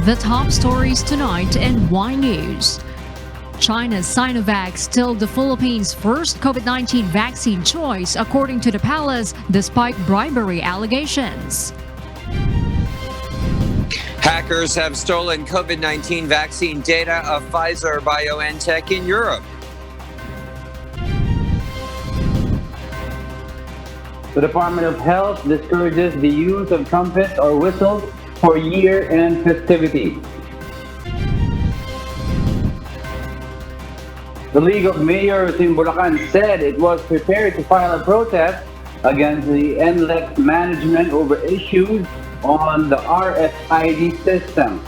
The top stories tonight in Y News. China's Sinovac still the Philippines' first COVID-19 vaccine choice, according to the palace, despite bribery allegations. Hackers have stolen COVID-19 vaccine data of Pfizer BioNTech in Europe. The Department of Health discourages the use of trumpets or whistles for year-end festivities. The League of Mayors in Bulacan said it was prepared to file a protest against the NLEX management over issues on the RFID system.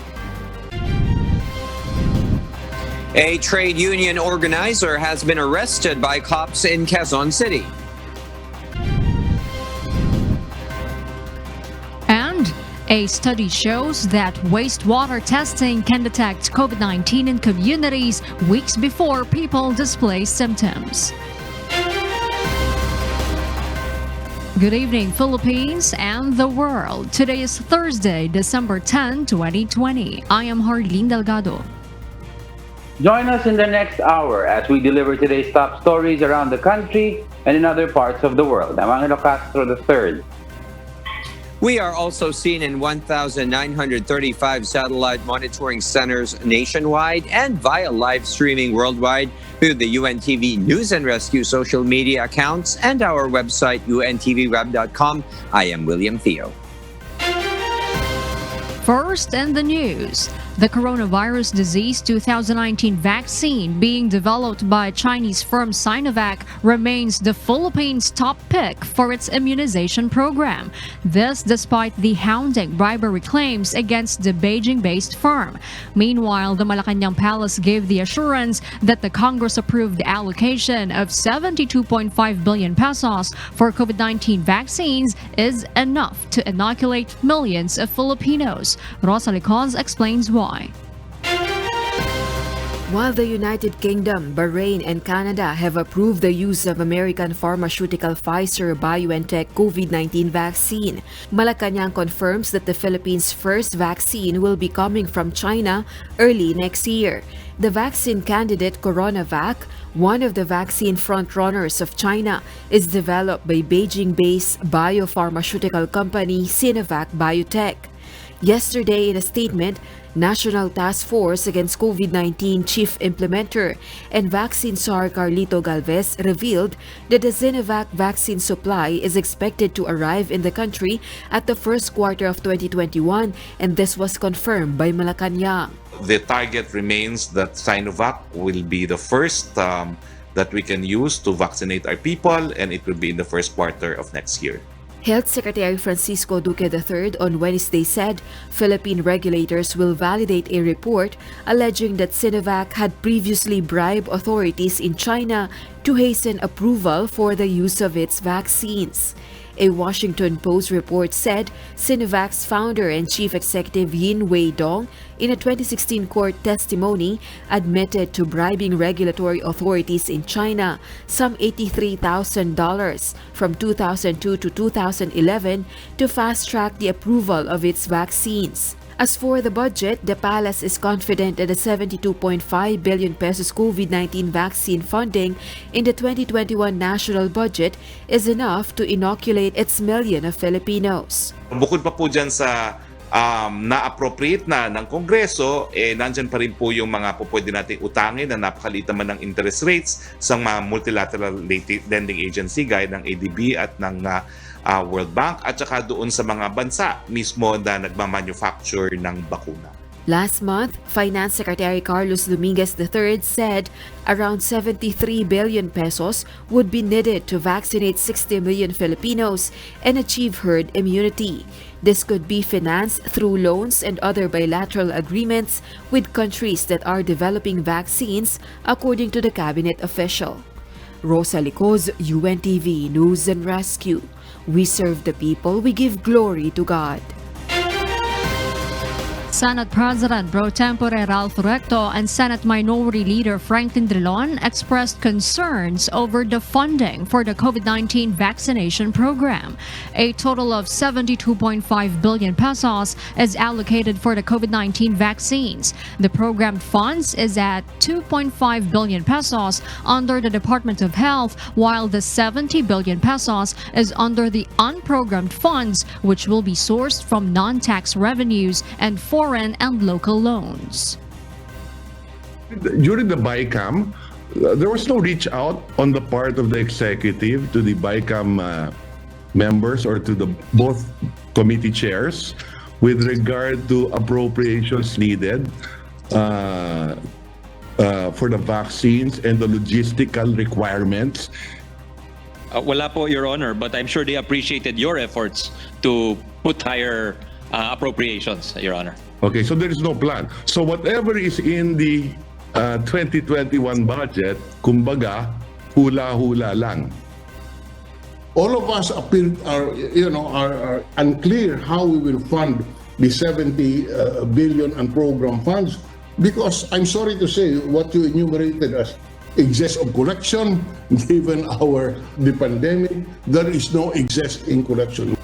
A trade union organizer has been arrested by cops in Quezon City. And a study shows that wastewater testing can detect COVID-19 in communities weeks before people display symptoms. Good evening, Philippines and the world. Today is Thursday, December 10, 2020. I am Harleen Delgado. Join us in the next hour as we deliver today's top stories around the country and in other parts of the world. I'm Angelo Castro III. We are also seen in 1,935 satellite monitoring centers nationwide and via live streaming worldwide through the UNTV News and Rescue social media accounts and our website untvweb.com. I am William Theo. First in the news, the coronavirus disease 2019 vaccine being developed by Chinese firm Sinovac remains the Philippines' top pick for its immunization program. This despite the hounding bribery claims against the Beijing-based firm. Meanwhile, the Malacanang Palace gave the assurance that the Congress-approved allocation of 72.5 billion pesos for COVID-19 vaccines is enough to inoculate millions of Filipinos. Rosa Licons explains why. While the United Kingdom, Bahrain, and Canada have approved the use of American pharmaceutical Pfizer BioNTech COVID-19 vaccine, Malacanang confirms that the Philippines' first vaccine will be coming from China early next year. The vaccine candidate CoronaVac, one of the vaccine frontrunners of China, is developed by Beijing-based biopharmaceutical company Sinovac Biotech. Yesterday, in a statement, National Task Force Against COVID-19 Chief Implementer and Vaccine Czar Carlito Galvez revealed that the Sinovac vaccine supply is expected to arrive in the country at the first quarter of 2021, and this was confirmed by Malacanang. The target remains that Sinovac will be the first that we can use to vaccinate our people, and it will be in the first quarter of next year. Health Secretary Francisco Duque III on Wednesday said Philippine regulators will validate a report alleging that Sinovac had previously bribed authorities in China to hasten approval for the use of its vaccines. A Washington Post report said Sinovac's founder and chief executive Yin Wei-dong, in a 2016 court testimony, admitted to bribing regulatory authorities in China some $83,000 from 2002 to 2011 to fast-track the approval of its vaccines. As for the budget, the palace is confident that the 72.5 billion pesos COVID-19 vaccine funding in the 2021 national budget is enough to inoculate its million of Filipinos. Bukod pa po dyan sa na-appropriate na ng Kongreso, nandyan pa rin po yung mga pwede nating utangin na napakaliit naman ng interest rates sa mga multilateral lending agency gaya ng ADB at ng World Bank at saka doon sa mga bansa mismo na nagmamanufacture ng bakuna. Last month, Finance Secretary Carlos Dominguez III said around 73 billion pesos would be needed to vaccinate 60 million Filipinos and achieve herd immunity. This could be financed through loans and other bilateral agreements with countries that are developing vaccines, according to the cabinet official. Rosa Licos, UNTV News and Rescue. We serve the people, we give glory to God. Senate President Pro Tempore Ralph Recto and Senate Minority Leader Franklin Drilon expressed concerns over the funding for the COVID-19 vaccination program. A total of 72.5 billion pesos is allocated for the COVID-19 vaccines. The programmed funds is at 2.5 billion pesos under the Department of Health, while the 70 billion pesos is under the unprogrammed funds, which will be sourced from non-tax revenues and foreign and local loans. During the BICAM, there was no reach out on the part of the executive to the BICAM members or to the both committee chairs with regard to appropriations needed for the vaccines and the logistical requirements. Wala po, Your Honor, but I'm sure they appreciated your efforts to put higher appropriations, Your Honor. Okay, so there is no plan. So whatever is in the 2021 budget, kumbaga, hula-hula lang. All of us are unclear how we will fund the 70 billion unprogrammed funds, because I'm sorry to say what you enumerated as excess of collection, given the pandemic, there is no excess in collection.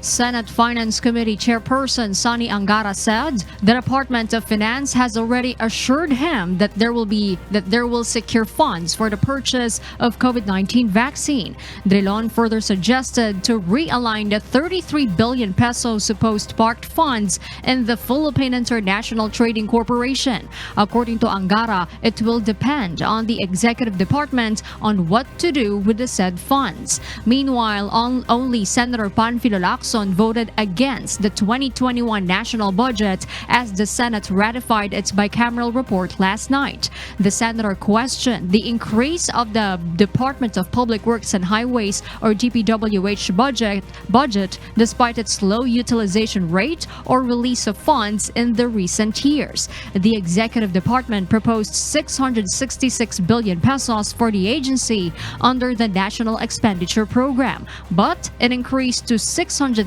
Senate Finance Committee Chairperson Sonny Angara said the Department of Finance has already assured him that there will secure funds for the purchase of COVID-19 vaccine. Drilon further suggested to realign the 33 billion peso supposed parked funds in the Philippine International Trading Corporation. According to Angara, it will depend on the executive department on what to do with the said funds. Meanwhile, only Senator Panfilo Lacson voted against the 2021 national budget as the Senate ratified its bicameral report last night. The senator questioned the increase of the Department of Public Works and Highways, or Gpwh budget despite its low utilization rate or release of funds in the recent years. The executive department proposed 666 billion pesos for the agency under the National Expenditure Program, but it increased to 694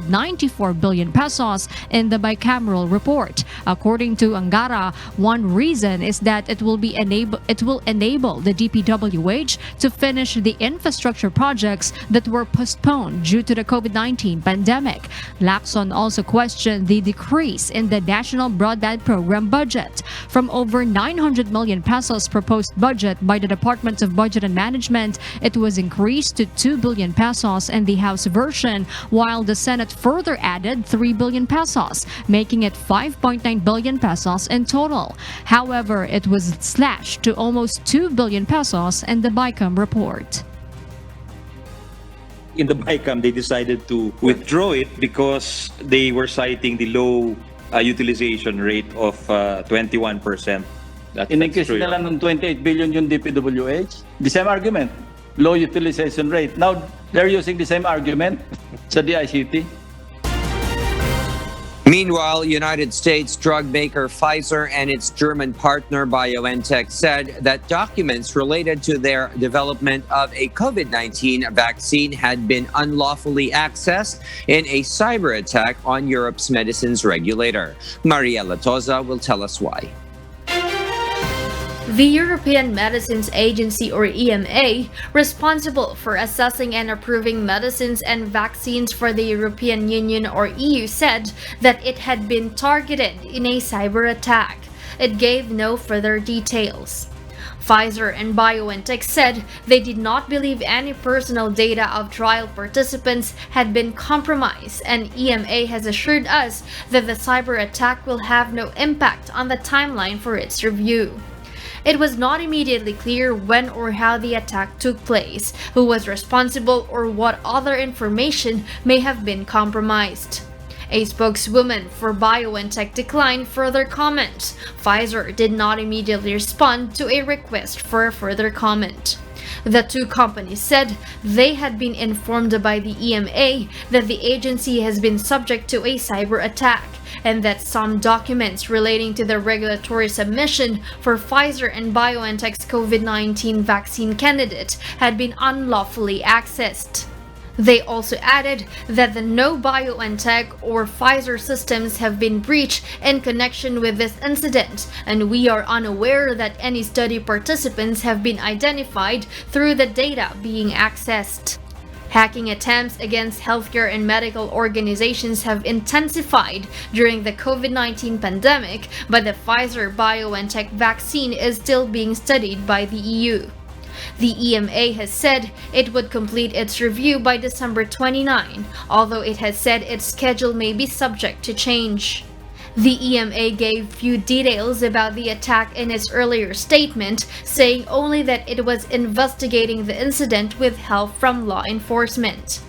billion pesos in the bicameral report. According to Angara, one reason is that it will enable the DPWH to finish the infrastructure projects that were postponed due to the COVID-19 pandemic. Lacson also questioned the decrease in the National Broadband Program budget. From over 900 million pesos proposed budget by the Department of Budget and Management, it was increased to 2 billion pesos in the House version, while the Senate further added 3 billion pesos, making it 5.9 billion pesos in total. However, it was slashed to almost 2 billion pesos in the BICAM report. In the BICAM, they decided to withdraw it because they were citing the low utilization rate of 21%. In-increase na lang ng 28 billion yung DPWH. The same argument, low utilization rate. Now, they're using the same argument sa DICT. Meanwhile, United States drug maker Pfizer and its German partner BioNTech said that documents related to their development of a COVID-19 vaccine had been unlawfully accessed in a cyber attack on Europe's medicines regulator. Mariela Toza will tell us why. The European Medicines Agency, or EMA, responsible for assessing and approving medicines and vaccines for the European Union, or EU, said that it had been targeted in a cyber attack. It gave no further details. Pfizer and BioNTech said they did not believe any personal data of trial participants had been compromised, and EMA has assured us that the cyber attack will have no impact on the timeline for its review. It was not immediately clear when or how the attack took place, who was responsible, or what other information may have been compromised. A spokeswoman for BioNTech declined further comment. Pfizer did not immediately respond to a request for a further comment. The two companies said they had been informed by the EMA that the agency has been subject to a cyber attack, and that some documents relating to the regulatory submission for Pfizer and BioNTech's COVID-19 vaccine candidate had been unlawfully accessed. They also added that the no BioNTech or Pfizer systems have been breached in connection with this incident, and we are unaware that any study participants have been identified through the data being accessed. Hacking attempts against healthcare and medical organizations have intensified during the COVID-19 pandemic, but the Pfizer BioNTech vaccine is still being studied by the EU. The EMA has said it would complete its review by December 29, although it has said its schedule may be subject to change. The EMA gave few details about the attack in its earlier statement, saying only that it was investigating the incident with help from law enforcement.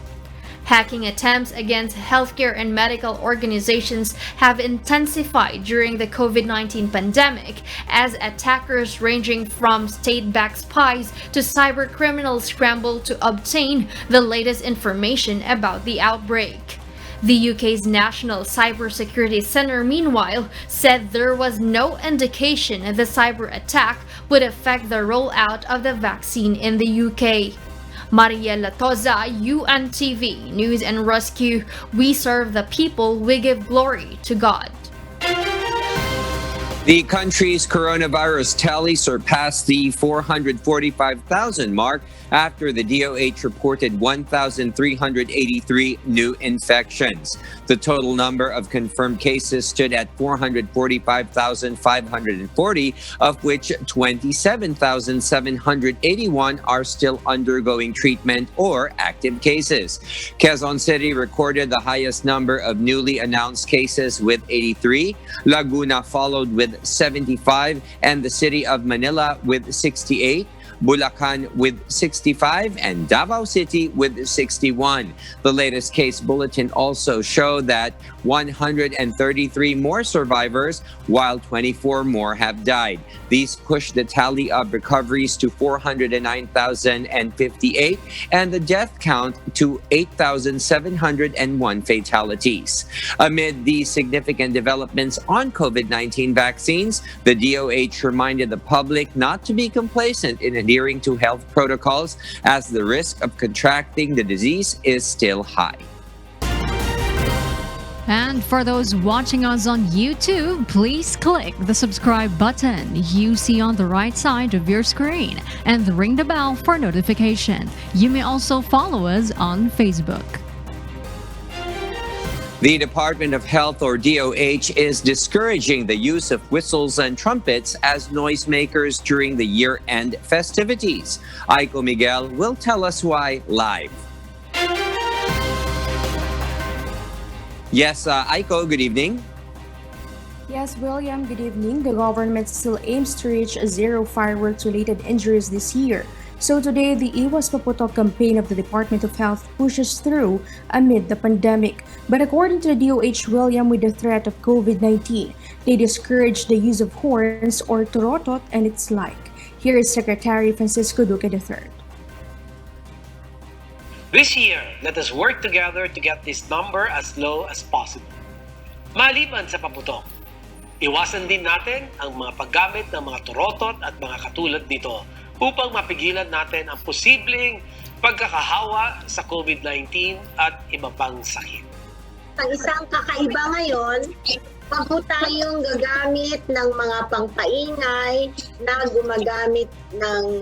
Hacking attempts against healthcare and medical organizations have intensified during the COVID-19 pandemic as attackers ranging from state-backed spies to cybercriminals scramble to obtain the latest information about the outbreak. The UK's National Cybersecurity Centre, meanwhile, said there was no indication the cyber attack would affect the rollout of the vaccine in the UK. Mariela Toza, UNTV News and Rescue. We serve the people, we give glory to God. The country's coronavirus tally surpassed the 445,000 mark after the DOH reported 1,383 new infections. The total number of confirmed cases stood at 445,540, of which 27,781 are still undergoing treatment or active cases. Quezon City recorded the highest number of newly announced cases with 83, Laguna followed with 75, and the city of Manila with 68. Bulacan with 65, and Davao City with 61. The latest case bulletin also showed that 133 more survivors, while 24 more have died. These pushed the tally of recoveries to 409,058 and the death count to 8,701 fatalities. Amid these significant developments on COVID-19 vaccines, the DOH reminded the public not to be complacent in adhering to health protocols as the risk of contracting the disease is still high. And for those watching us on YouTube, please click the subscribe button you see on the right side of your screen and ring the bell for notification. You may also follow us on Facebook. The Department of Health, or DOH, is discouraging the use of whistles and trumpets as noisemakers during the year-end festivities. Aiko Miguel will tell us why live. Yes, Aiko, good evening. Yes, William, good evening. The government still aims to reach zero fireworks-related injuries this year. So today, the Iwas Paputok campaign of the Department of Health pushes through amid the pandemic. But according to the DOH, William, with the threat of COVID-19, they discourage the use of horns or torotot and its like. Here is Secretary Francisco Duque III. This year, let us work together to get this number as low as possible. Maliban sa paputok, iwasan din natin ang mga paggamit ng mga torotot at mga katulad nito upang mapigilan natin ang posibleng pagkakahawa sa COVID-19 at iba pang sakit. Ang isang kakaiba ngayon, wag po tayong gagamit ng mga pangpaingay na gumagamit ng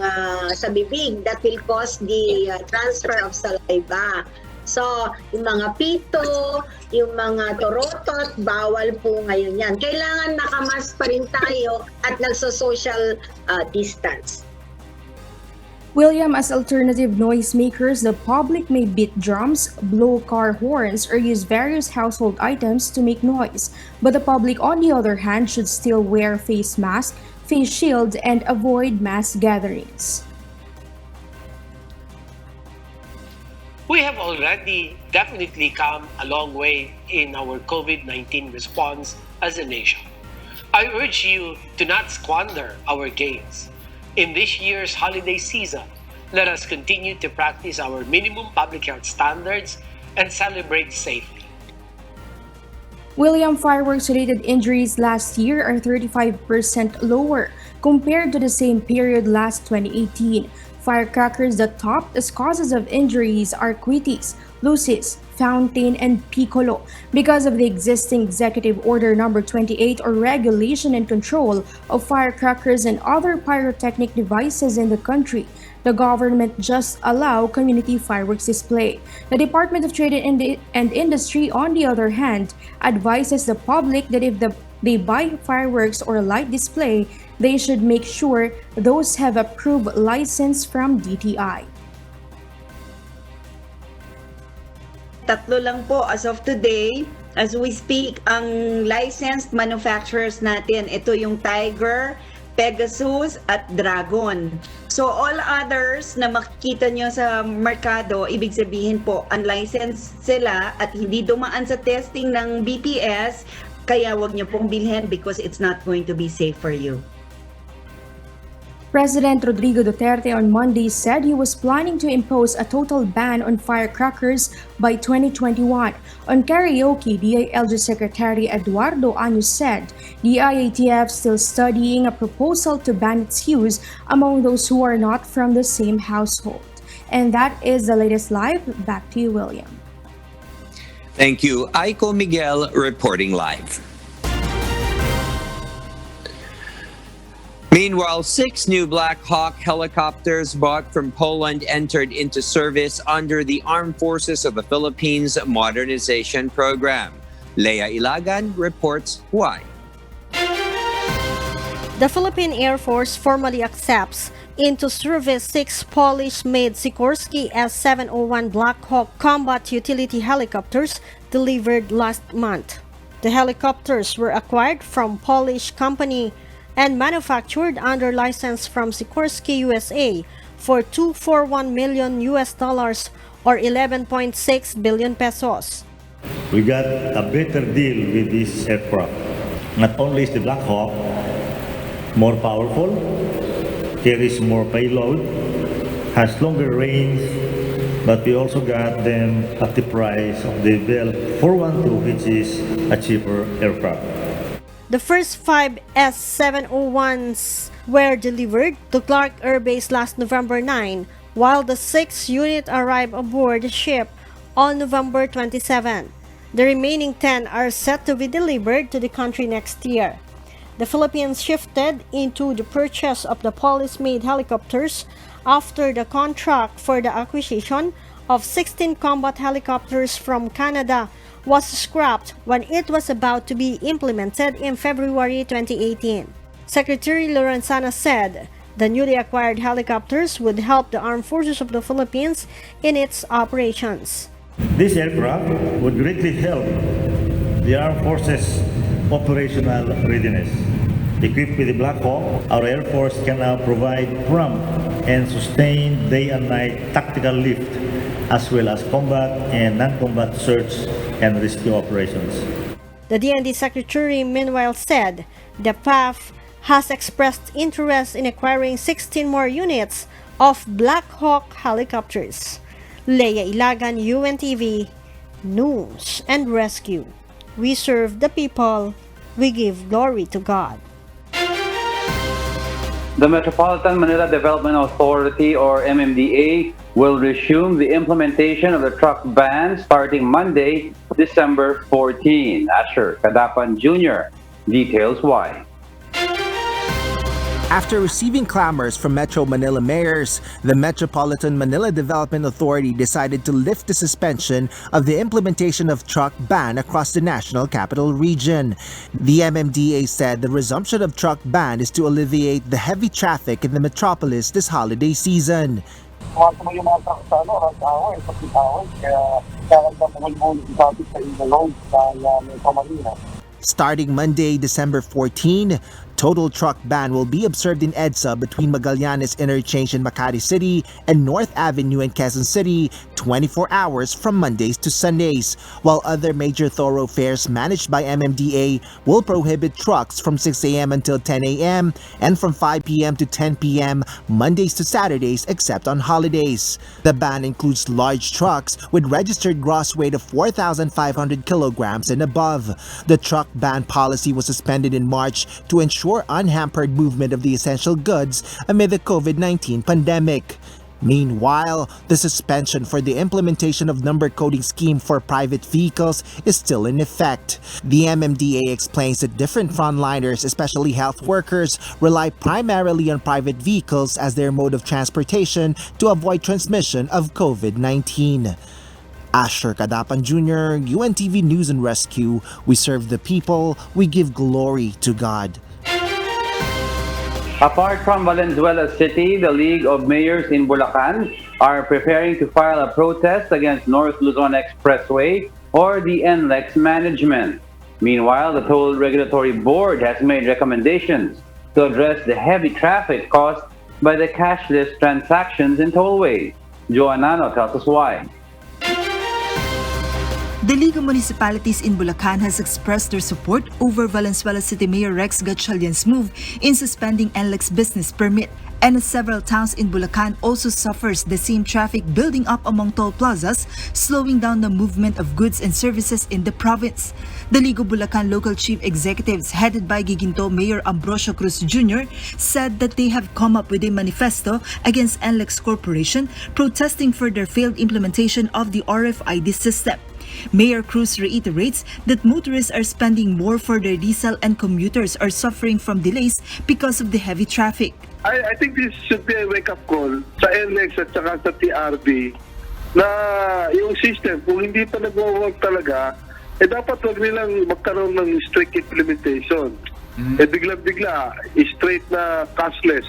sa bibig that will cause the transfer of saliva. So, yung mga pito, yung mga torotot, bawal po ngayon yan. Kailangan nakamas pa rin tayo at nagso-social distance. William, as alternative noisemakers, the public may beat drums, blow car horns, or use various household items to make noise. But the public, on the other hand, should still wear face masks, face shields, and avoid mass gatherings. We have already definitely come a long way in our COVID-19 response as a nation. I urge you to not squander our gains. In this year's holiday season, let us continue to practice our minimum public health standards and celebrate safely. William, fireworks-related injuries last year are 35% lower compared to the same period last 2018. Firecrackers that topped as causes of injuries are Quitis, Lucis, Fountain, and Piccolo because of the existing Executive Order Number 28 or Regulation and Control of Firecrackers and other pyrotechnic devices in the country. The government just allow community fireworks display. The Department of Trade and Industry, on the other hand, advises the public that if they buy fireworks or light display, they should make sure those have approved license from DTI. Tatlo lang po as of today, as we speak, ang licensed manufacturers natin. Ito yung Tiger, Pegasus, at Dragon. So all others na makikita nyo sa merkado, ibig sabihin po, unlicensed sila at hindi dumaan sa testing ng BPS, kaya wag nyo pong bilhin because it's not going to be safe for you. President Rodrigo Duterte on Monday said he was planning to impose a total ban on firecrackers by 2021. On karaoke, DILG Secretary Eduardo Años said the IATF still studying a proposal to ban its use among those who are not from the same household. And that is the latest live. Back to you, William. Thank you. Aiko Miguel reporting live. Meanwhile, 6 new Black Hawk helicopters bought from Poland entered into service under the Armed Forces of the Philippines Modernization Program. Leia Ilagan reports why. The Philippine Air Force formally accepts into service 6 Polish-made Sikorsky S-701 Black Hawk combat utility helicopters delivered last month. The helicopters were acquired from Polish company and manufactured under license from Sikorsky USA for $241 million or 11.6 billion pesos. We got a better deal with this aircraft. Not only is the Black Hawk more powerful, carries more payload, has longer range, but we also got them at the price of the Bell 412, which is a cheaper aircraft. The first 5 S-701s were delivered to Clark Air Base last November 9, while the 6th unit arrived aboard the ship on November 27. The remaining 10 are set to be delivered to the country next year. The Philippines shifted into the purchase of the Polish-made helicopters after the contract for the acquisition of 16 combat helicopters from Canada was scrapped when it was about to be implemented in February 2018. Secretary Lorenzana said the newly acquired helicopters would help the Armed Forces of the Philippines in its operations. This aircraft would greatly help the Armed Forces' operational readiness. Equipped with the Black Hawk, our Air Force can now provide prompt and sustained day and night tactical lift, as well as combat and non-combat search and rescue operations. The DND Secretary meanwhile said the PAF has expressed interest in acquiring 16 more units of Black Hawk helicopters. Leia Ilagan, UNTV, News and Rescue. We serve the people, we give glory to God. The Metropolitan Manila Development Authority, or MMDA, will resume the implementation of the truck ban starting Monday, December 14. Asher Kadapan Jr. details why. After receiving clamors from Metro Manila mayors, the Metropolitan Manila Development Authority decided to lift the suspension of the implementation of truck ban across the National Capital Region. The MMDA said the resumption of truck ban is to alleviate the heavy traffic in the metropolis this holiday season. Starting Monday, December 14, total truck ban will be observed in EDSA between Magallanes Interchange in Makati City and North Avenue in Quezon City 24 hours from Mondays to Sundays, while other major thoroughfares managed by MMDA will prohibit trucks from 6 a.m. until 10 a.m. and from 5 p.m. to 10 p.m. Mondays to Saturdays except on holidays. The ban includes large trucks with registered gross weight of 4,500 kilograms and above. The truck ban policy was suspended in March to ensure ensure unhampered movement of the essential goods amid the COVID-19 pandemic. Meanwhile, the suspension for the implementation of number coding scheme for private vehicles is still in effect. The MMDA explains that different frontliners, especially health workers, rely primarily on private vehicles as their mode of transportation to avoid transmission of COVID-19. Asher Kadapan Jr., UNTV News and Rescue. We serve the people, we give glory to God. Apart from Valenzuela City, the League of Mayors in Bulacan are preparing to file a protest against North Luzon Expressway or the NLEX management. Meanwhile, the Toll Regulatory Board has made recommendations to address the heavy traffic caused by the cashless transactions in tollways. Joanano tells us why. The League of Municipalities in Bulacan has expressed their support over Valenzuela City Mayor Rex Gatchalian's move in suspending NLEX business permit, and as several towns in Bulacan also suffers the same traffic building up among toll plazas, slowing down the movement of goods and services in the province. The League of Bulacan local chief executives, headed by Giginto Mayor Ambrosio Cruz Jr., said that they have come up with a manifesto against NLEX Corporation, protesting for their failed implementation of the RFID system. Mayor Cruz reiterates that motorists are spending more for their diesel and commuters are suffering from delays because of the heavy traffic. I think this should be a wake-up call sa NLEX at saka sa TRB na yung system, kung hindi pa nag-work talaga, dapat wag nilang magkaroon ng strict implementation. Bigla-bigla, straight na cashless,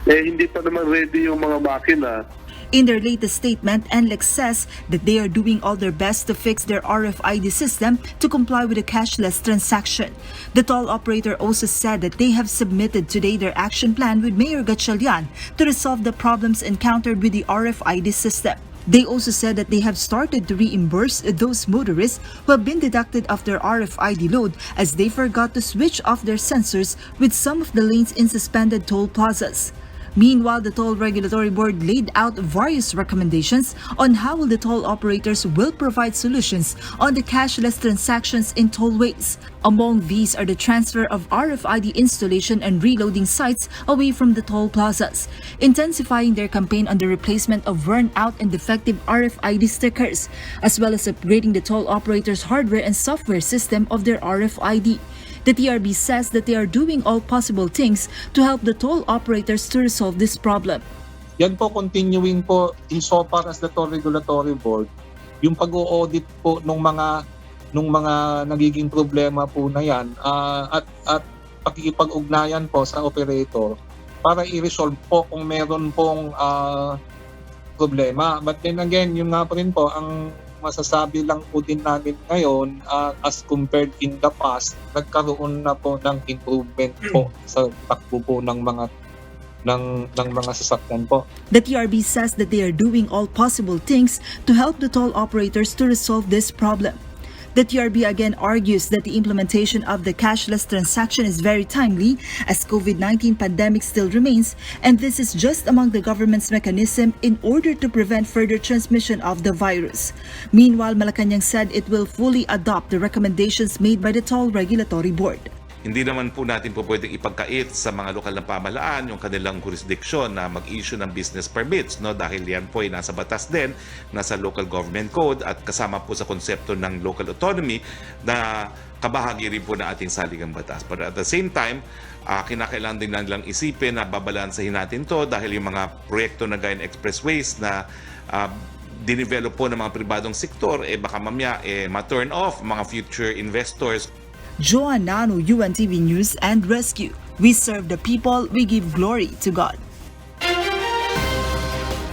hindi pa naman ready yung mga makina. In their latest statement, NLEX says that they are doing all their best to fix their RFID system to comply with a cashless transaction. The toll operator also said that they have submitted today their action plan with Mayor Gatchalian to resolve the problems encountered with the RFID system. They also said that they have started to reimburse those motorists who have been deducted of their RFID load as they forgot to switch off their sensors with some of the lanes in suspended toll plazas. Meanwhile, the Toll Regulatory Board laid out various recommendations on how the toll operators will provide solutions on the cashless transactions in tollways. Among these are the transfer of RFID installation and reloading sites away from the toll plazas, intensifying their campaign on the replacement of worn-out and defective RFID stickers, as well as upgrading the toll operators' hardware and software system of their RFID. The TRB says that they are doing all possible things to help the toll operators to resolve this problem. Yan po continuing po insofar as the Toll Regulatory Board, yung pag-o-audit po nung mga nagiging problema po na yan at pakikipag-ugnayan po sa operator para i-resolve po kung meron pong problema. But then again, yun nga po rin po ang masasabi lang po din namin ngayon as compared in the past, nagkaroon na po ng improvement po sa takbo po ng mga sasakyan po. The TRB says that they are doing all possible things to help the toll operators to resolve this problem. The TRB again argues that the implementation of the cashless transaction is very timely as COVID-19 pandemic still remains, and this is just among the government's mechanism in order to prevent further transmission of the virus. Meanwhile, Malacanang said it will fully adopt the recommendations made by the Toll Regulatory Board. Hindi naman po natin po pwedeng ipagkait sa mga lokal na pamahalaan yung kanilang jurisdiction na mag-issue ng business permits, no? Dahil yan po ay nasa batas din, nasa local government code at kasama po sa konsepto ng local autonomy na kabahagi rin po ng ating saligang batas. But at the same time, kinakailangan din nilang isipin na babalansahin natin to dahil yung mga proyekto na gaya ng expressways na dinevelop po ng mga pribadong sektor, baka mamaya ma-turn off mga future investors. Joanano, UNTV News and Rescue. We serve the people, we give glory to God.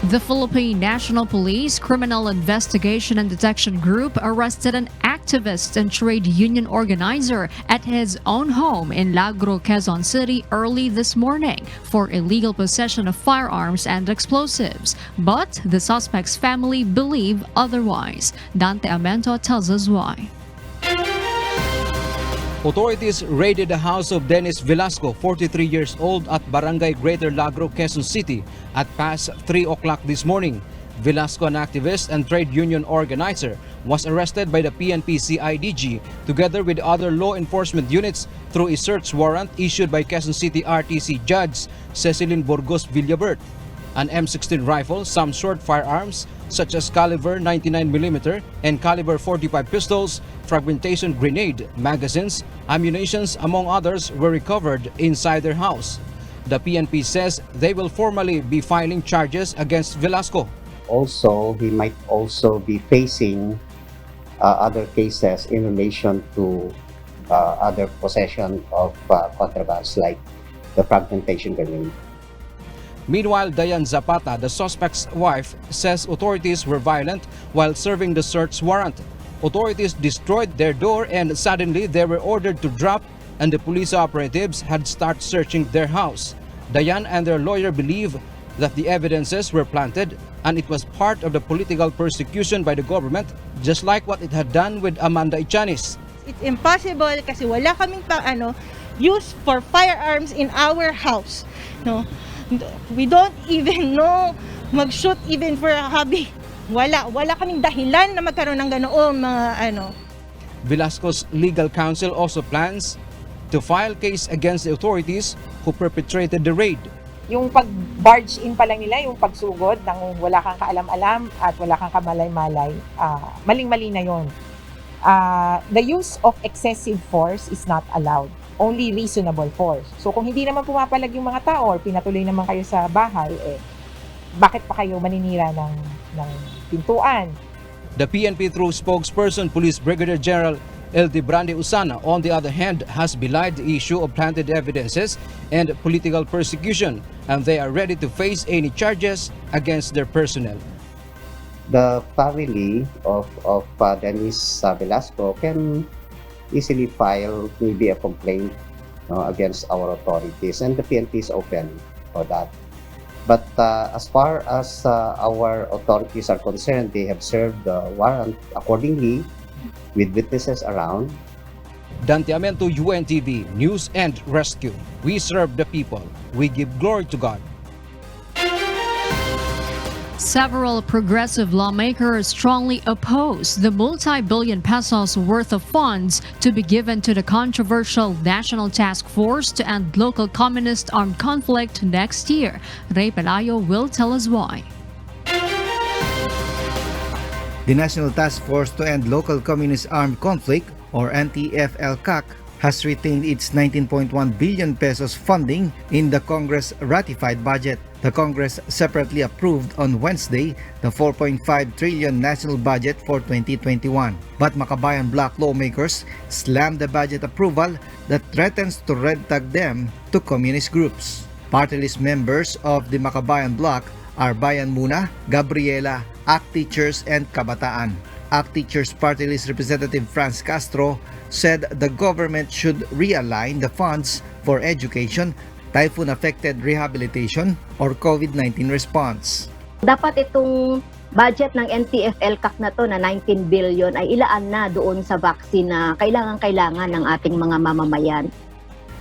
The Philippine National Police Criminal Investigation and Detection Group arrested an activist and trade union organizer at his own home in Lagro, Quezon City early this morning for illegal possession of firearms and explosives. But the suspect's family believe otherwise. Dante Amento tells us why. Authorities raided the house of Denis Velasco, 43 years old, at Barangay Greater Lagro, Quezon City at past 3 o'clock this morning. Velasco, an activist and trade union organizer, was arrested by the PNP CIDG together with other law enforcement units through a search warrant issued by Quezon City RTC Judge Cecilin Burgos Villabert. An M16 rifle, some short firearms such as caliber 99mm and caliber 45 pistols, fragmentation grenade, magazines, ammunitions, among others, were recovered inside their house. The PNP says they will formally be filing charges against Velasco. Also, he might also be facing other cases in relation to other possession of contrabands like the fragmentation grenade. Meanwhile, Dayan Zapata, the suspect's wife, says authorities were violent while serving the search warrant. Authorities destroyed their door and suddenly they were ordered to drop and the police operatives had started searching their house. Dayan and their lawyer believe that the evidences were planted and it was part of the political persecution by the government, just like what it had done with Amanda Ichanis. It's impossible kasi wala kaming use for firearms in our house. No? We don't even know mag-shoot even for a hobby. Wala kaming dahilan na magkaroon ng ganoon mga Velasco's legal counsel also plans to file case against the authorities who perpetrated the raid. Yung pag-barge in pa lang nila, yung pagsugod ng wala kang kaalam-alam at wala kang kamalay-malay, maling-mali na yon. The use of excessive force is not allowed. Only reasonable force. So kung hindi naman pumapalag yung mga tao or pinatuloy naman kayo sa bahay, bakit pa kayo maninira ng pintuan? The PNP through spokesperson Police Brigadier General L.D. Brande Usana, on the other hand, has belied the issue of planted evidences and political persecution, and they are ready to face any charges against their personnel. The family of Denis Velasco can easily file maybe a complaint against our authorities, and the PNP is open for that. But as far as our authorities are concerned, they have served the warrant accordingly with witnesses around. Dante Amento, UNTV, News and Rescue. We serve the people. We give glory to God. Several progressive lawmakers strongly oppose the multi-billion pesos worth of funds to be given to the controversial National Task Force to End Local Communist Armed Conflict next year. Ray Pelayo will tell us why. The National Task Force to End Local Communist Armed Conflict, or NTF-LCAC, has retained its 19.1 billion pesos funding in the Congress-ratified budget. The Congress separately approved on Wednesday the 4.5 trillion national budget for 2021. But Makabayan Bloc lawmakers slammed the budget approval that threatens to red tag them to communist groups. Party list members of the Makabayan Bloc are Bayan Muna, Gabriela, ACT Teachers, and Kabataan. ACT Teachers Party List Representative Franz Castro said the government should realign the funds for education, typhoon-affected rehabilitation, or COVID-19 response. Dapat itong budget ng NTF-LCAC na to na 19 billion ay ilaan na doon sa vaccine na kailangan ng ating mga mamamayan.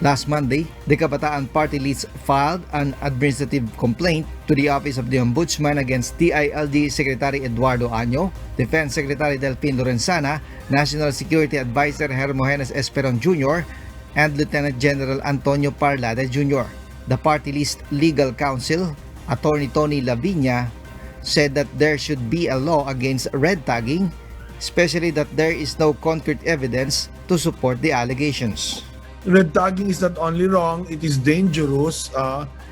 Last Monday, the Kabataan Party List filed an administrative complaint to the Office of the Ombudsman against DILG Secretary Eduardo Año, Defense Secretary Delfin Lorenzana, National Security Advisor Hermogenes Esperon Jr., and Lieutenant General Antonio Parlada Jr. The party list legal counsel, Attorney Tony Laviña, said that there should be a law against red tagging, especially that there is no concrete evidence to support the allegations. Red tagging is not only wrong, it is dangerous.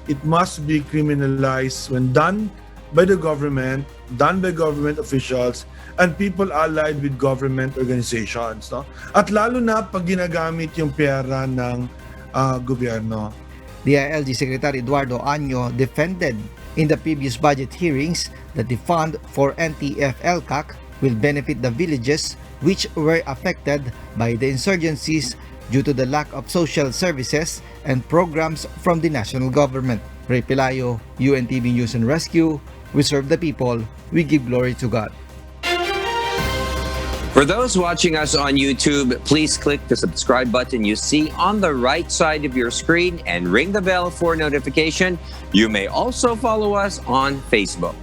It must be criminalized when done by the government, done by government officials, and people allied with government organizations. No? At lalo na pag ginagamit yung pera ng gobyerno. DILG Secretary Eduardo Año defended in the previous budget hearings that the fund for NTF-LCAC will benefit the villages which were affected by the insurgencies due to the lack of social services and programs from the national government. Ray Pelayo, UNTV News and Rescue. We serve the people. We give glory to God. For those watching us on YouTube, please click the subscribe button you see on the right side of your screen and ring the bell for notification. You may also follow us on Facebook.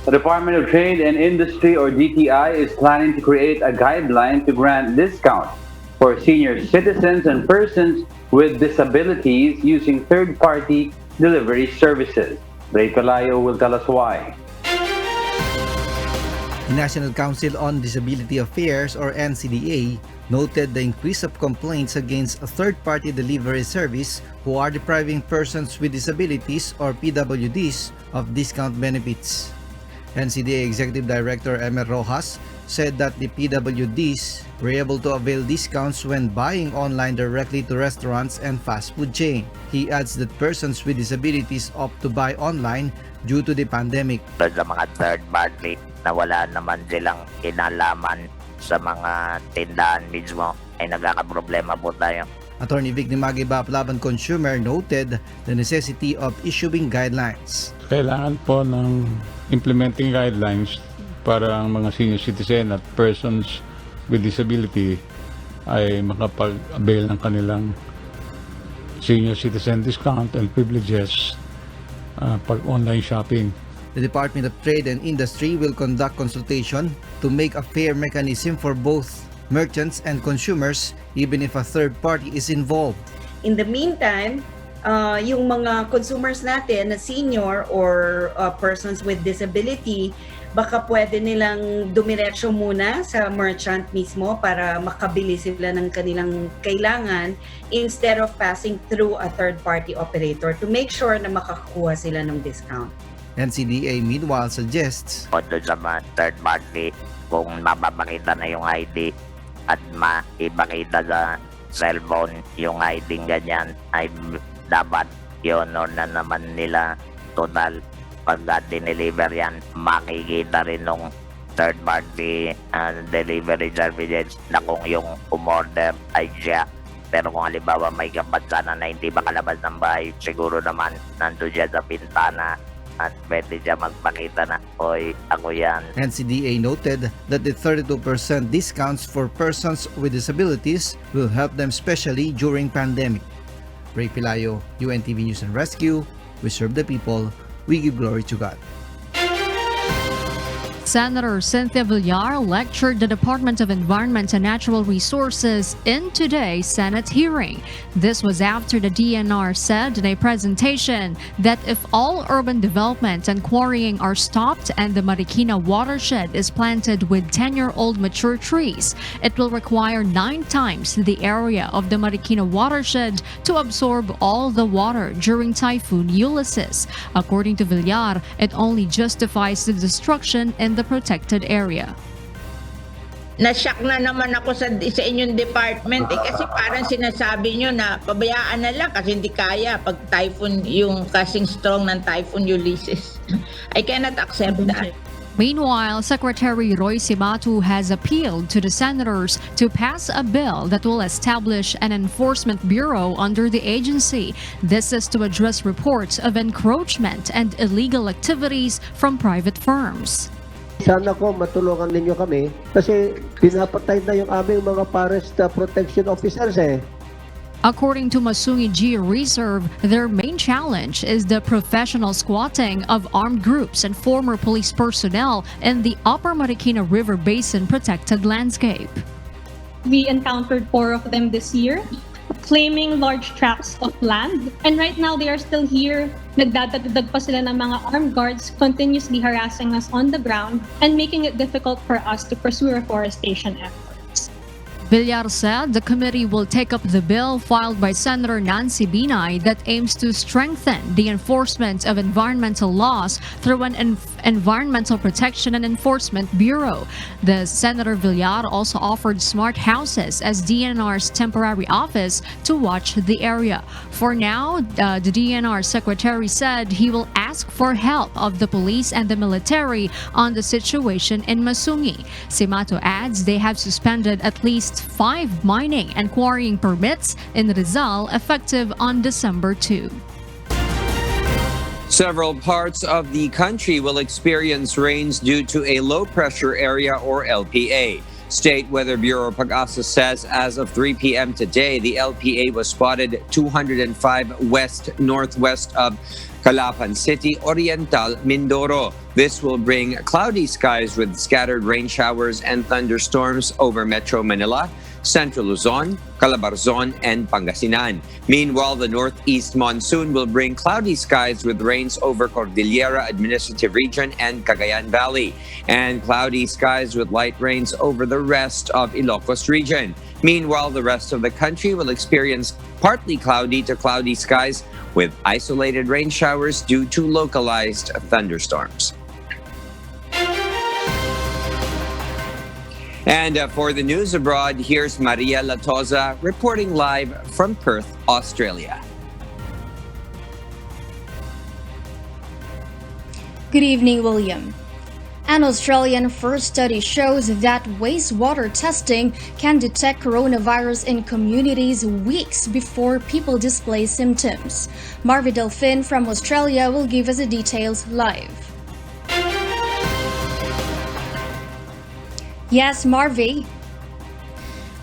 The Department of Trade and Industry, or DTI, is planning to create a guideline to grant discounts for senior citizens and persons with disabilities using third-party delivery services. Ray Palayo will tell us why. The National Council on Disability Affairs, or NCDA, noted the increase of complaints against a third-party delivery service who are depriving persons with disabilities, or PWDs, of discount benefits. NCDA Executive Director Emer Rojas said that the PWDs were able to avail discounts when buying online directly to restaurants and fast food chain. He adds that persons with disabilities opt to buy online due to the pandemic. Sa mga third party na wala naman silang kinalaman sa mga tindahan mismo ay nagkakaproblema po tayo. Attorney Vic Nimagi Laban Consumer noted the necessity of issuing guidelines. Kailangan po ng implementing guidelines para ang mga senior citizen at persons with disability ay makapag-avail ng kanilang senior citizen discount and privileges pag online shopping. The Department of Trade and Industry will conduct consultation to make a fair mechanism for both merchants and consumers even if a third party is involved. In the meantime, yung mga consumers natin na senior or persons with disability, baka pwede nilang dumiretso muna sa merchant mismo para makabili sila ng kanilang kailangan instead of passing through a third-party operator to make sure na makakuha sila ng discount. NCDA meanwhile suggests O doon sa mga third party, kung mapapakita na yung ID at maipakita sa cellphone yung ID ganyan, ay dapat i-honor na naman nila total. Pagka dineliver yan, makikita rin nung third party delivery services na kung yung umorder ay siya. Pero kung halimbawa may kapansana na hindi makalabas ng bahay, siguro naman nandun siya sa pintana at pwede siya magpakita na, oy, ako yan. NCDA noted that the 32% discounts for persons with disabilities will help them especially during pandemic. Ray Pilayo, UNTV News and Rescue. We serve the people. We give glory to God. Senator Cynthia Villar lectured the Department of Environment and Natural Resources in today's Senate hearing. This was after the DNR said in a presentation that if all urban development and quarrying are stopped and the Marikina watershed is planted with 10-year-old mature trees, it will require 9 times the area of the Marikina watershed to absorb all the water during Typhoon Ulysses. According to Villar, it only justifies the destruction in the protected area. Na-shock na naman ako sa inyong department kasi parang sinasabi nyo na pabayaan na lang kasi hindi kaya pag typhoon, yung kasing strong ng Typhoon Ulysses. I cannot accept that. Meanwhile, Secretary Roy Cimatu has appealed to the senators to pass a bill that will establish an enforcement bureau under the agency. This is to address reports of encroachment and illegal activities from private firms. Sana ko matulungan ninyo kami kasi pinapatay na yung aming mga forest protection officers eh. According to Masungi Geo Reserve, their main challenge is the professional squatting of armed groups and former police personnel in the Upper Marikina River Basin protected landscape. We encountered 4 of them this year, claiming large tracts of land. And right now, they are still here. Nagdadagdag pa sila ng mga armed guards, continuously harassing us on the ground and making it difficult for us to pursue reforestation efforts. Villar said the committee will take up the bill filed by Senator Nancy Binay that aims to strengthen the enforcement of environmental laws through an Environmental Protection and Enforcement Bureau. The Senator Villar also offered smart houses as DNR's temporary office to watch the area. For now, the DNR secretary said he will ask for help of the police and the military on the situation in Masungi. Cimatu adds they have suspended at least 5 mining and quarrying permits in Rizal effective on December 2. Several parts of the country will experience rains due to a low-pressure area or LPA. State Weather Bureau Pag-asa says as of 3 p.m. today, the LPA was spotted 205 west-northwest of Calapan City, Oriental, Mindoro. This will bring cloudy skies with scattered rain showers and thunderstorms over Metro Manila, Central Luzon, Calabarzon, and Pangasinan. Meanwhile, the northeast monsoon will bring cloudy skies with rains over Cordillera Administrative Region and Cagayan Valley, and cloudy skies with light rains over the rest of Ilocos Region. Meanwhile, the rest of the country will experience partly cloudy to cloudy skies with isolated rain showers due to localized thunderstorms. And for the news abroad, here's Maria Latoza reporting live from Perth, Australia. Good evening, William. An Australian first study shows that wastewater testing can detect coronavirus in communities weeks before people display symptoms. Marvi Delphin from Australia will give us the details live. Yes, Marvi.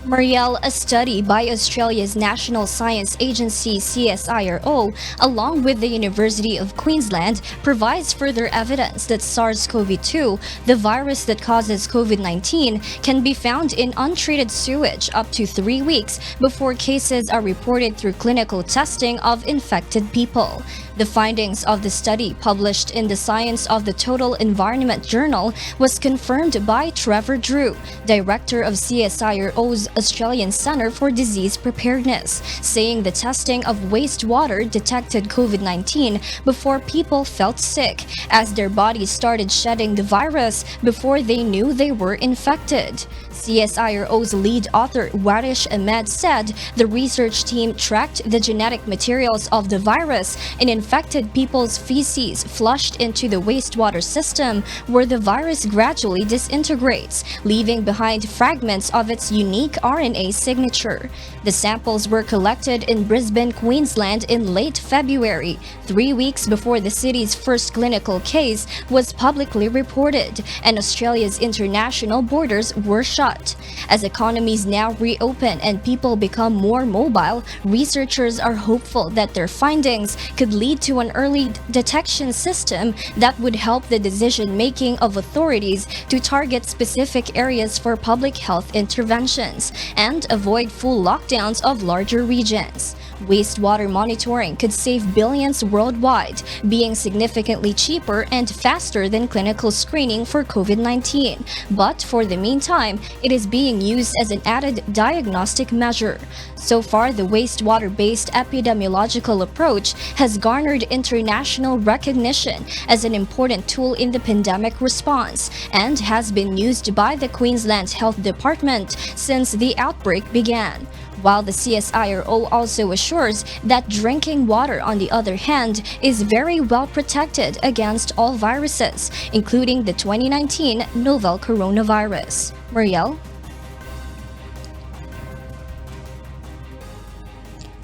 Marielle, a study by Australia's National Science Agency CSIRO, along with the University of Queensland, provides further evidence that SARS-CoV-2, the virus that causes COVID-19, can be found in untreated sewage up to 3 weeks before cases are reported through clinical testing of infected people. The findings of the study, published in the Science of the Total Environment Journal, was confirmed by Trevor Drew, director of CSIRO's Australian Centre for Disease Preparedness, saying the testing of wastewater detected COVID-19 before people felt sick, as their bodies started shedding the virus before they knew they were infected. CSIRO's lead author Warish Ahmed said the research team tracked the genetic materials of the virus in infected people's feces flushed into the wastewater system, where the virus gradually disintegrates, leaving behind fragments of its unique RNA signature. The samples were collected in Brisbane, Queensland in late February, 3 weeks before the city's first clinical case was publicly reported and Australia's international borders were shut. As economies now reopen and people become more mobile, researchers are hopeful that their findings could lead to an early detection system that would help the decision-making of authorities to target specific areas for public health interventions and avoid full lockdowns of larger regions. Wastewater monitoring could save billions worldwide, being significantly cheaper and faster than clinical screening for COVID-19. But for the meantime, it is being used as an added diagnostic measure. So far, the wastewater-based epidemiological approach has garnered international recognition as an important tool in the pandemic response and has been used by the Queensland Health Department since the outbreak began. While the CSIRO also assures that drinking water, on the other hand, is very well protected against all viruses, including the 2019 novel coronavirus. Marielle?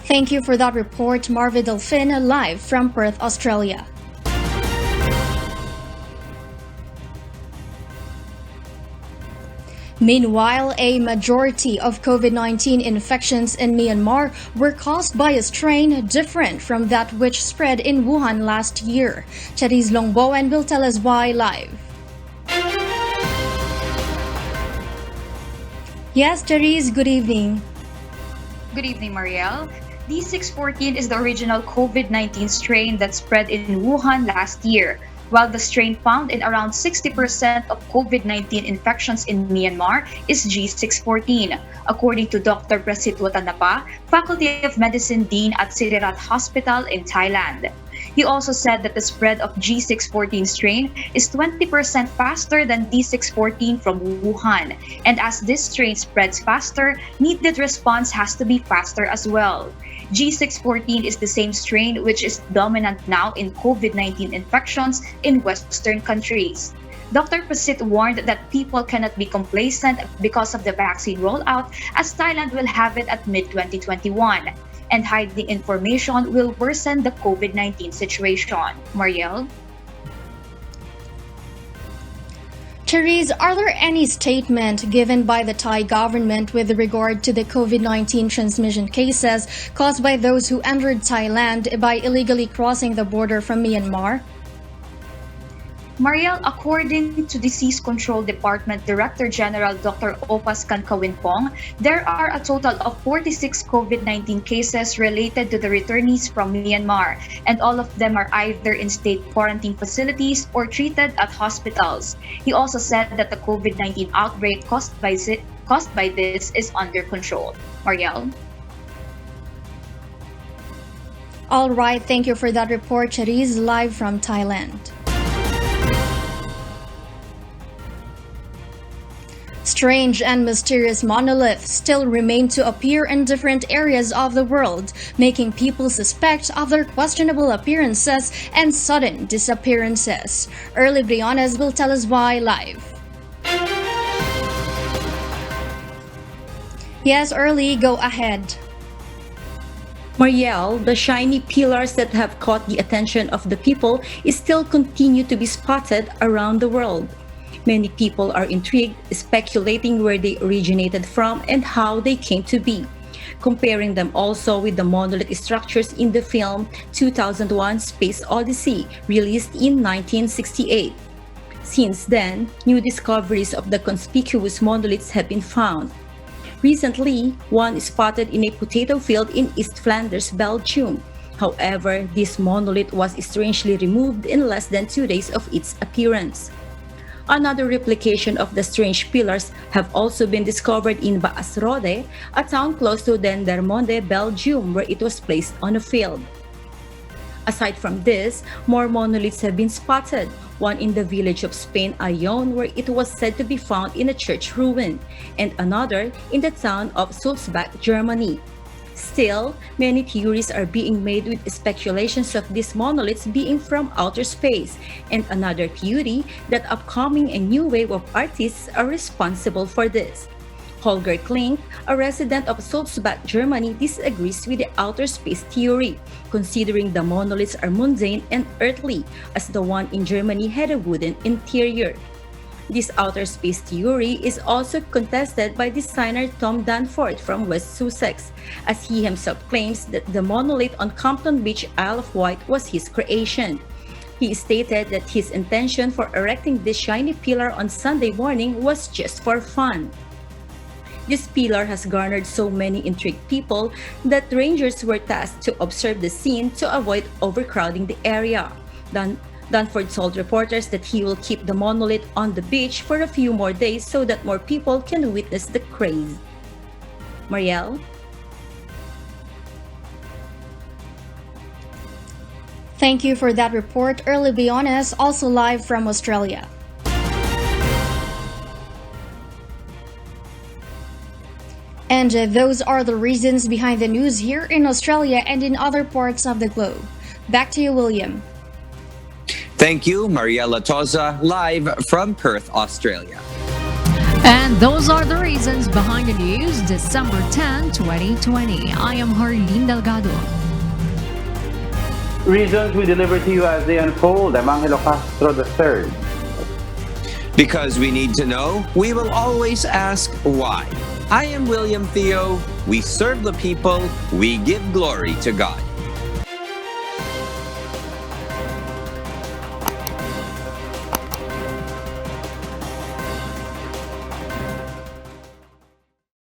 Thank you for that report, Marvi Delphin, live from Perth, Australia. Meanwhile, a majority of COVID-19 infections in Myanmar were caused by a strain different from that which spread in Wuhan last year. Charis Longboan will tell us why live. Yes, Charis, good evening. Good evening, Marielle. D614 is the original COVID-19 strain that spread in Wuhan last year, while the strain found in around 60% of COVID-19 infections in Myanmar is G614, according to Dr. Prasit Watanapa, Faculty of Medicine Dean at Sirirat Hospital in Thailand. He also said that the spread of G614 strain is 20% faster than D614 from Wuhan, and as this strain spreads faster, needed response has to be faster as well. G614 is the same strain which is dominant now in COVID-19 infections in Western countries. Dr. Prasit warned that people cannot be complacent because of the vaccine rollout, as Thailand will have it at mid-2021, and hiding information will worsen the COVID-19 situation. Marielle? Therese, are there any statement given by the Thai government with regard to the COVID-19 transmission cases caused by those who entered Thailand by illegally crossing the border from Myanmar? Mariel, according to Disease Control Department Director General Dr. Opas Kankawinpong, there are a total of 46 COVID-19 cases related to the returnees from Myanmar, and all of them are either in state quarantine facilities or treated at hospitals. He also said that the COVID-19 outbreak caused by this is under control. Mariel? All right, thank you for that report, Therese, live from Thailand. Strange and mysterious monoliths still remain to appear in different areas of the world, making people suspect of their questionable appearances and sudden disappearances. Early Briones will tell us why live. Yes, Early, go ahead. Mariel, the shiny pillars that have caught the attention of the people still continue to be spotted around the world. Many people are intrigued, speculating where they originated from and how they came to be, comparing them also with the monolith structures in the film 2001: Space Odyssey, released in 1968. Since then, new discoveries of the conspicuous monoliths have been found. Recently, one spotted in a potato field in East Flanders, Belgium. However, this monolith was strangely removed in less than 2 days of its appearance. Another replication of the strange pillars have also been discovered in Baasrode, a town close to Dendermonde, Belgium, where it was placed on a field. Aside from this, more monoliths have been spotted, one in the village of Spain, Ayon, where it was said to be found in a church ruin, and another in the town of Sulzbach, Germany. Still, many theories are being made with speculations of these monoliths being from outer space, and another theory that upcoming a new wave of artists are responsible for this. Holger Klink, a resident of Sulzbach, Germany, disagrees with the outer space theory, considering the monoliths are mundane and earthly, as the one in Germany had a wooden interior. This outer space theory is also contested by designer Tom Danforth from West Sussex, as he himself claims that the monolith on Compton Beach, Isle of Wight, was his creation. He stated that his intention for erecting this shiny pillar on Sunday morning was just for fun. This pillar has garnered so many intrigued people that rangers were tasked to observe the scene to avoid overcrowding the area. Danford told reporters that he will keep the monolith on the beach for a few more days so that more people can witness the craze. Marielle? Thank you for that report. Early Biones, also live from Australia. And those are the reasons behind the news here in Australia and in other parts of the globe. Back to you, William. Thank you, Mariela Toza, live from Perth, Australia. And those are the reasons behind the news, December 10, 2020. I am Harleen Delgado. Reasons we deliver to you as they unfold. I'm Angelo Castro III. Because we need to know, we will always ask why. I am William Theo. We serve the people. We give glory to God.